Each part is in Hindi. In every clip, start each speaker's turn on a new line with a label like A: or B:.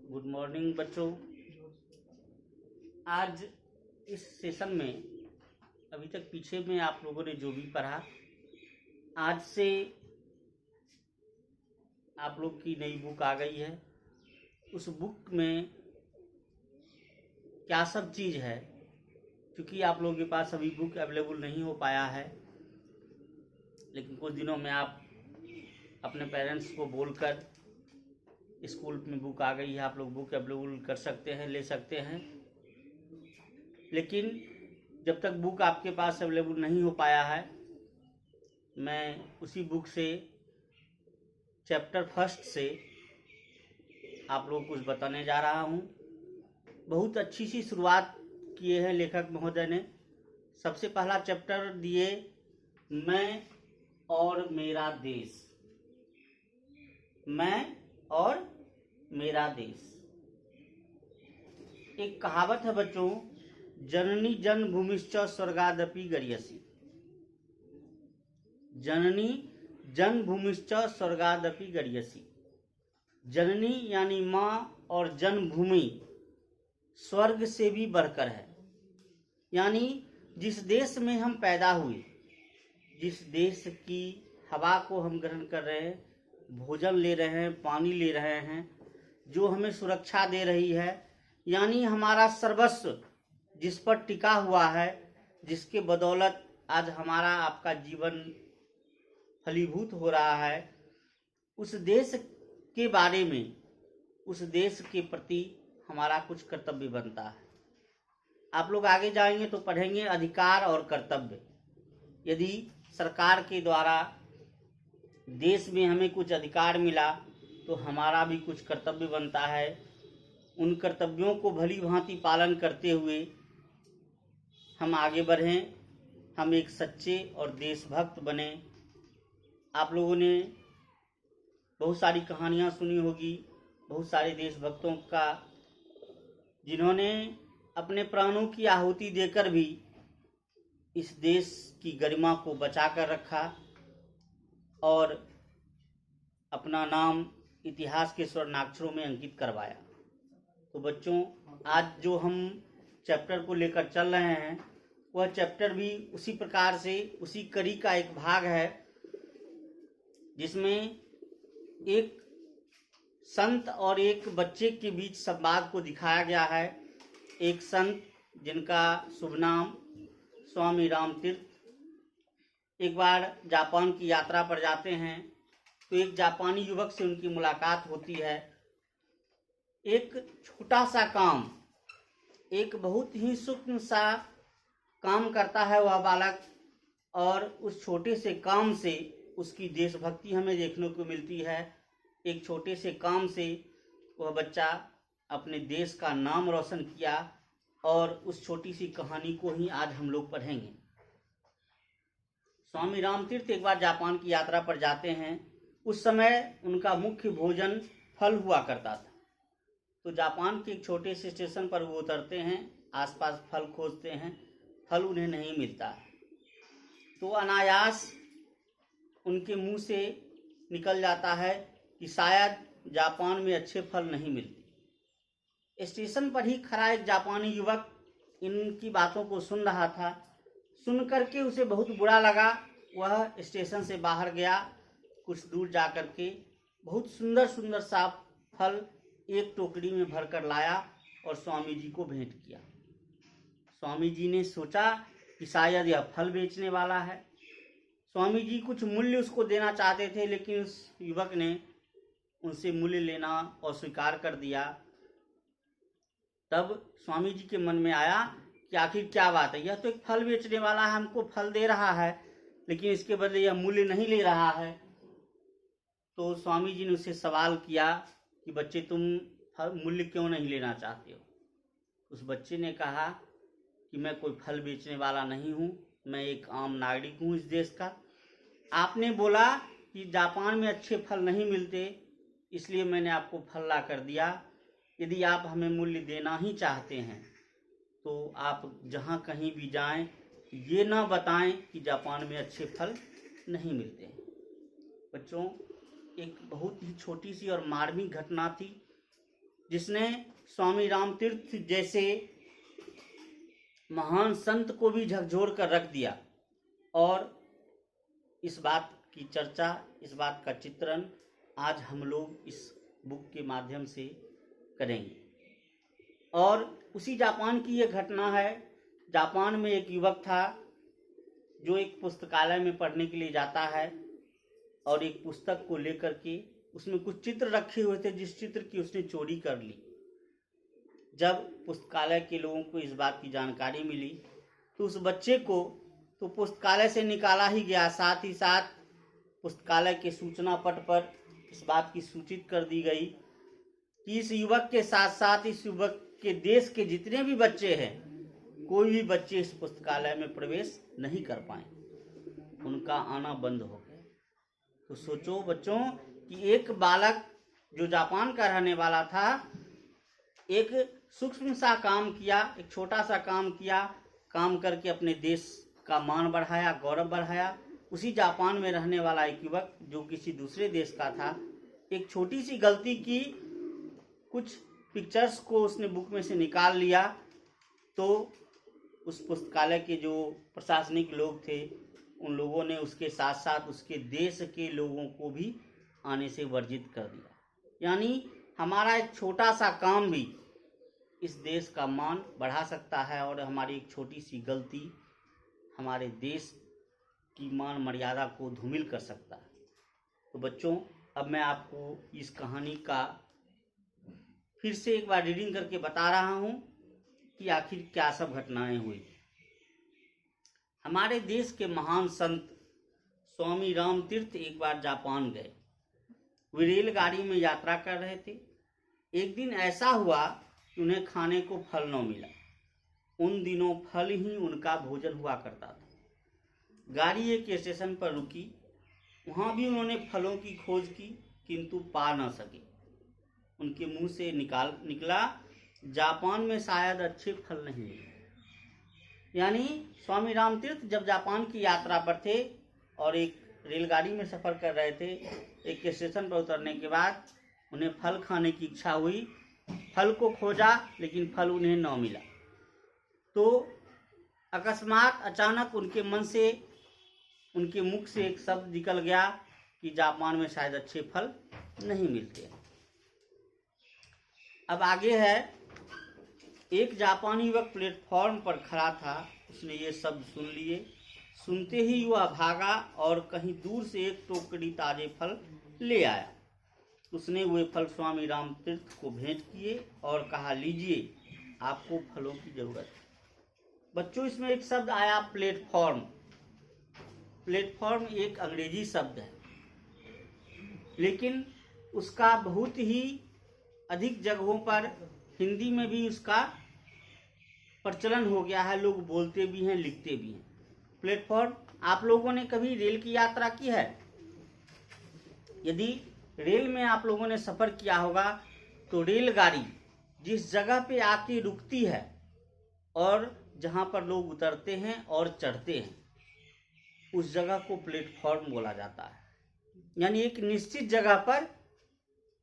A: गुड मॉर्निंग बच्चों। आज इस सेशन में अभी तक पीछे में आप लोगों ने जो भी पढ़ा, आज से आप लोग की नई बुक आ गई है। उस बुक में क्या सब चीज़ है, क्योंकि आप लोगों के पास अभी बुक अवेलेबल नहीं हो पाया है, लेकिन कुछ दिनों में आप अपने पेरेंट्स को बोलकर स्कूल में बुक आ गई है, आप लोग बुक अवेलेबल कर सकते हैं, ले सकते हैं। लेकिन जब तक बुक आपके पास अवेलेबल नहीं हो पाया है, मैं उसी बुक से चैप्टर फर्स्ट से आप लोगों को कुछ बताने जा रहा हूँ। बहुत अच्छी सी शुरुआत किए हैं लेखक महोदय ने। सबसे पहला चैप्टर दिए, मैं और मेरा देश। मैं और मेरा देश। एक कहावत है बच्चों, जननी जन्मभूमिश्च स्वर्गादपि गरीयसी। जननी जन्मभूमिश्च स्वर्गादपि गरीयसी। जननी यानी माँ और जन्मभूमि स्वर्ग से भी बढ़कर है। यानी जिस देश में हम पैदा हुए, जिस देश की हवा को हम ग्रहण कर रहे हैं, भोजन ले रहे हैं, पानी ले रहे हैं, जो हमें सुरक्षा दे रही है, यानी हमारा सर्वस्व जिस पर टिका हुआ है, जिसके बदौलत आज हमारा आपका जीवन फलीभूत हो रहा है, उस देश के बारे में, उस देश के प्रति हमारा कुछ कर्तव्य बनता है। आप लोग आगे जाएंगे तो पढ़ेंगे अधिकार और कर्तव्य। यदि सरकार के द्वारा देश में हमें कुछ अधिकार मिला तो हमारा भी कुछ कर्तव्य बनता है। उन कर्तव्यों को भली भांति पालन करते हुए हम आगे बढ़ें, हम एक सच्चे और देशभक्त बने। आप लोगों ने बहुत सारी कहानियाँ सुनी होगी, बहुत सारे देशभक्तों का, जिन्होंने अपने प्राणों की आहुति देकर भी इस देश की गरिमा को बचा कर रखा और अपना नाम इतिहास के स्वर्णाक्षरों में अंकित करवाया। तो बच्चों, आज जो हम चैप्टर को लेकर चल रहे हैं, वह चैप्टर भी उसी प्रकार से, उसी कड़ी का एक भाग है, जिसमें एक संत और एक बच्चे के बीच संवाद को दिखाया गया है। एक संत जिनका शुभ नाम स्वामी रामतीर्थ एक बार जापान की यात्रा पर जाते हैं, तो एक जापानी युवक से उनकी मुलाकात होती है। एक छोटा सा काम, एक बहुत ही सूक्ष्म सा काम करता है वह बालक, और उस छोटे से काम से उसकी देशभक्ति हमें देखने को मिलती है। एक छोटे से काम से वह बच्चा अपने देश का नाम रोशन किया, और उस छोटी सी कहानी को ही आज हम लोग पढ़ेंगे। स्वामी रामतीर्थ एक बार जापान की यात्रा पर जाते हैं। उस समय उनका मुख्य भोजन फल हुआ करता था। तो जापान के एक छोटे से स्टेशन पर वो उतरते हैं, आसपास फल खोजते हैं, फल उन्हें नहीं मिलता है। तो अनायास उनके मुंह से निकल जाता है कि शायद जापान में अच्छे फल नहीं मिलते। स्टेशन पर ही खड़ा एक जापानी युवक इनकी बातों को सुन रहा था। सुन करके उसे बहुत बुरा लगा। वह स्टेशन से बाहर गया, कुछ दूर जा कर के बहुत सुंदर सुंदर सा फल एक टोकरी में भरकर लाया और स्वामी जी को भेंट किया। स्वामी जी ने सोचा कि शायद यह फल बेचने वाला है। स्वामी जी कुछ मूल्य उसको देना चाहते थे, लेकिन उस युवक ने उनसे मूल्य लेना अस्वीकार कर दिया। तब स्वामी जी के मन में आया कि आखिर क्या बात है, यह तो एक फल बेचने वाला है, हमको फल दे रहा है, लेकिन इसके बदले यह मूल्य नहीं ले रहा है। तो स्वामी जी ने उससे सवाल किया कि बच्चे, तुम मूल्य क्यों नहीं लेना चाहते हो? उस बच्चे ने कहा कि मैं कोई फल बेचने वाला नहीं हूँ, मैं एक आम नागरिक हूँ इस देश का। आपने बोला कि जापान में अच्छे फल नहीं मिलते, इसलिए मैंने आपको फल ला कर दिया। यदि आप हमें मूल्य देना ही चाहते हैं तो आप जहाँ कहीं भी जाएं, ये ना बताएं कि जापान में अच्छे फल नहीं मिलते। बच्चों, एक बहुत ही छोटी सी और मार्मिक घटना थी। जिसने स्वामी रामतीर्थ जैसे महान संत को भी झकझोर कर रख दिया। और इस बात की चर्चा, इस बात का चित्रण आज हम लोग इस बुक के माध्यम से करेंगे। और उसी जापान की ये घटना है। जापान में एक युवक था जो एक पुस्तकालय में पढ़ने के लिए जाता है और एक पुस्तक को लेकर के उसमें कुछ चित्र रखे हुए थे, जिस चित्र की उसने चोरी कर ली। जब पुस्तकालय के लोगों को इस बात की जानकारी मिली तो उस बच्चे को तो पुस्तकालय से निकाला ही गया, साथ ही साथ पुस्तकालय के सूचना पट पर इस बात की सूचित कर दी गई कि इस युवक के साथ साथ इस युवक के देश के जितने भी बच्चे हैं, कोई भी बच्चे इस पुस्तकालय में प्रवेश नहीं कर पाए, उनका आना बंद हो गया। तो सोचो बच्चों कि एक बालक जो जापान का रहने वाला था, एक सूक्ष्म सा काम किया, एक छोटा सा काम किया, काम करके अपने देश का मान बढ़ाया, गौरव बढ़ाया। उसी जापान में रहने वाला एक युवक जो किसी दूसरे देश का था, एक छोटी सी गलती की, कुछ पिक्चर्स को उसने बुक में से निकाल लिया, तो उस पुस्तकालय के जो प्रशासनिक लोग थे, उन लोगों ने उसके साथ साथ उसके देश के लोगों को भी आने से वर्जित कर दिया। यानी हमारा एक छोटा सा काम भी इस देश का मान बढ़ा सकता है और हमारी एक छोटी सी गलती हमारे देश की मान मर्यादा को धूमिल कर सकता है। तो बच्चों, अब मैं आपको इस कहानी का फिर से एक बार रीडिंग करके बता रहा हूँ कि आखिर क्या सब घटनाएं हुई। हमारे देश के महान संत स्वामी रामतीर्थ एक बार जापान गए। वे रेलगाड़ी में यात्रा कर रहे थे। एक दिन ऐसा हुआ कि उन्हें खाने को फल न मिला। उन दिनों फल ही उनका भोजन हुआ करता था। गाड़ी एक स्टेशन पर रुकी। वहाँ भी उन्होंने फलों की खोज की, किंतु पा न सके। उनके मुंह से निकला, जापान में शायद अच्छे फल नहीं मिले। यानी स्वामी रामतीर्थ जब जापान की यात्रा पर थे और एक रेलगाड़ी में सफ़र कर रहे थे, एक स्टेशन पर उतरने के बाद उन्हें फल खाने की इच्छा हुई। फल को खोजा लेकिन फल उन्हें न मिला। तो अकस्मात अचानक उनके मन से, उनके मुख से एक शब्द निकल गया कि जापान में शायद अच्छे फल नहीं मिलते। अब आगे है, एक जापानी युवक प्लेटफॉर्म पर खड़ा था। उसने ये शब्द सुन लिए। सुनते ही वह भागा और कहीं दूर से एक टोकरी ताजे फल ले आया। उसने वे फल स्वामी रामतीर्थ को भेंट किए और कहा, लीजिए, आपको फलों की जरूरत है। बच्चों, इसमें एक शब्द आया प्लेटफॉर्म। प्लेटफॉर्म एक अंग्रेजी शब्द है, लेकिन उसका बहुत ही अधिक जगहों पर हिंदी में भी उसका प्रचलन हो गया है। लोग बोलते भी हैं, लिखते भी हैं। प्लेटफॉर्म, आप लोगों ने कभी रेल की यात्रा की है? यदि रेल में आप लोगों ने सफ़र किया होगा तो रेलगाड़ी जिस जगह पे आके रुकती है और जहाँ पर लोग उतरते हैं और चढ़ते हैं, उस जगह को प्लेटफॉर्म बोला जाता है। यानी एक निश्चित जगह पर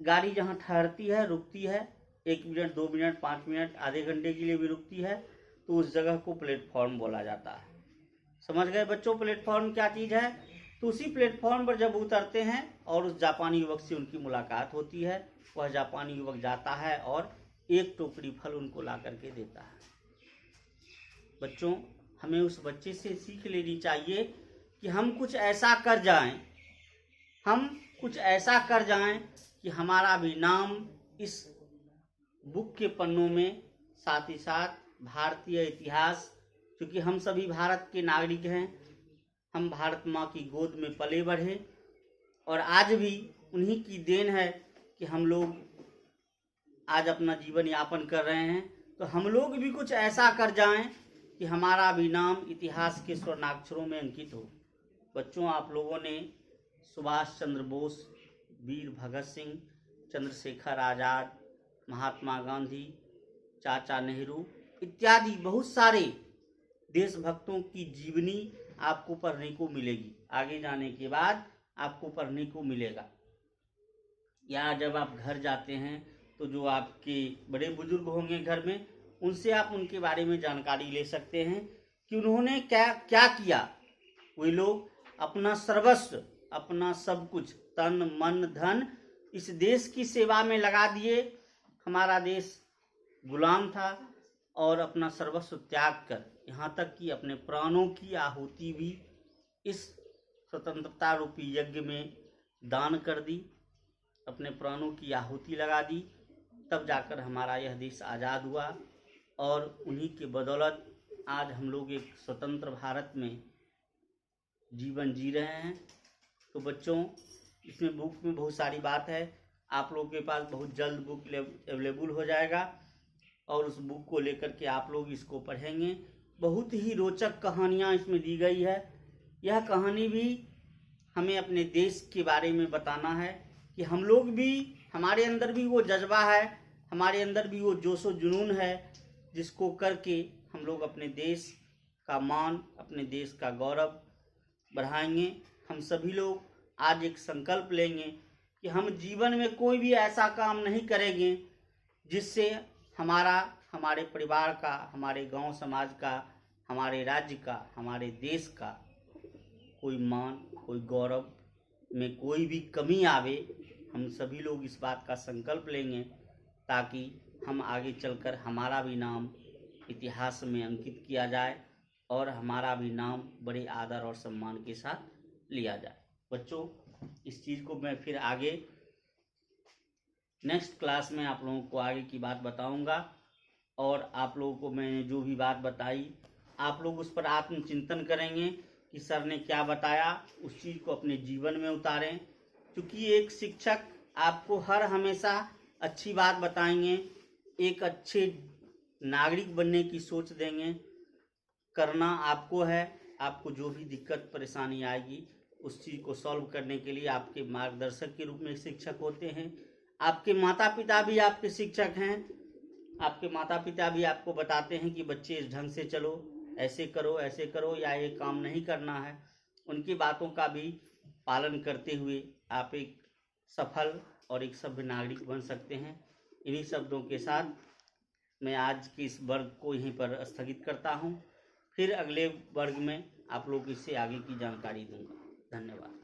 A: गाड़ी जहाँ ठहरती है, रुकती है, 1 मिनट, 2 मिनट, 5 मिनट, आधे घंटे के लिए भी रुकती है, तो उस जगह को प्लेटफॉर्म बोला जाता है। समझ गए बच्चों प्लेटफॉर्म क्या चीज़ है? तो उसी प्लेटफॉर्म पर जब उतरते हैं और उस जापानी युवक से उनकी मुलाकात होती है, वह जापानी युवक जाता है और एक टोकरी फल उनको ला करके देता है। बच्चों, हमें उस बच्चे से सीख लेनी चाहिए कि हम कुछ ऐसा कर जाएं, कि हमारा भी नाम इस बुक के पन्नों में, साथ ही साथ भारतीय इतिहास, क्योंकि हम सभी भारत के नागरिक हैं, हम भारत माँ की गोद में पले बढ़े और आज भी उन्हीं की देन है कि हम लोग आज अपना जीवन यापन कर रहे हैं। तो हम लोग भी कुछ ऐसा कर जाएं कि हमारा भी नाम इतिहास के स्वर्णाक्षरों में अंकित हो। बच्चों, आप लोगों ने सुभाष चंद्र बोस, वीर भगत सिंह, चंद्रशेखर आज़ाद, महात्मा गांधी, चाचा नेहरू इत्यादि बहुत सारे देशभक्तों की जीवनी आपको पढ़ने को मिलेगी। आगे जाने के बाद आपको पढ़ने को मिलेगा। या जब आप घर जाते हैं तो जो आपके बड़े बुजुर्ग होंगे घर में, उनसे आप उनके बारे में जानकारी ले सकते हैं कि उन्होंने क्या क्या किया। वे लोग अपना सर्वस्व, अपना सब कुछ, तन मन धन इस देश की सेवा में लगा दिए। हमारा देश गुलाम था और अपना सर्वस्व त्याग कर, यहाँ तक कि अपने प्राणों की आहुति भी इस स्वतंत्रता रूपी यज्ञ में दान कर दी, अपने प्राणों की आहुति लगा दी। तब जाकर हमारा यह देश आज़ाद हुआ और उन्हीं के बदौलत आज हम लोग एक स्वतंत्र भारत में जीवन जी रहे हैं। तो बच्चों, इसमें बुक में बहुत सारी बात है, आप लोगों के पास बहुत जल्द बुक अवेलेबल हो जाएगा और उस बुक को लेकर के आप लोग इसको पढ़ेंगे। बहुत ही रोचक कहानियाँ इसमें दी गई है। यह कहानी भी हमें अपने देश के बारे में बताना है कि हम लोग भी, हमारे अंदर भी वो जज्बा है, हमारे अंदर भी वो जोशो जुनून है जिसको करके हम लोग अपने देश का मान, अपने देश का गौरव बढ़ाएंगे। हम सभी लोग आज एक संकल्प लेंगे कि हम जीवन में कोई भी ऐसा काम नहीं करेंगे जिससे हमारे परिवार का, हमारे गांव समाज का, हमारे राज्य का, हमारे देश का कोई मान, कोई गौरव में कोई भी कमी आवे। हम सभी लोग इस बात का संकल्प लेंगे ताकि हम आगे चलकर हमारा भी नाम इतिहास में अंकित किया जाए और हमारा भी नाम बड़े आदर और सम्मान के साथ लिया जाए। बच्चों, इस चीज़ को मैं फिर आगे नेक्स्ट क्लास में आप लोगों को आगे की बात बताऊंगा और आप लोगों को मैंने जो भी बात बताई, आप लोग उस पर आत्मचिंतन करेंगे कि सर ने क्या बताया, उस चीज़ को अपने जीवन में उतारें। क्योंकि एक शिक्षक आपको हर हमेशा अच्छी बात बताएंगे, एक अच्छे नागरिक बनने की सोच देंगे। करना आपको है, आपको जो भी दिक्कत परेशानी आएगी उस चीज़ को सॉल्व करने के लिए आपके मार्गदर्शक के रूप में शिक्षक होते हैं। आपके माता पिता भी आपके शिक्षक हैं। आपके माता पिता भी आपको बताते हैं कि बच्चे इस ढंग से चलो, ऐसे करो या ये काम नहीं करना है। उनकी बातों का भी पालन करते हुए आप एक सफल और एक सभ्य नागरिक बन सकते हैं। इन्हीं शब्दों के साथ मैं आज के इस वर्ग को यहीं पर स्थगित करता हूँ। फिर अगले वर्ग में आप लोग इससे आगे की जानकारी दूंगा। धन्यवाद।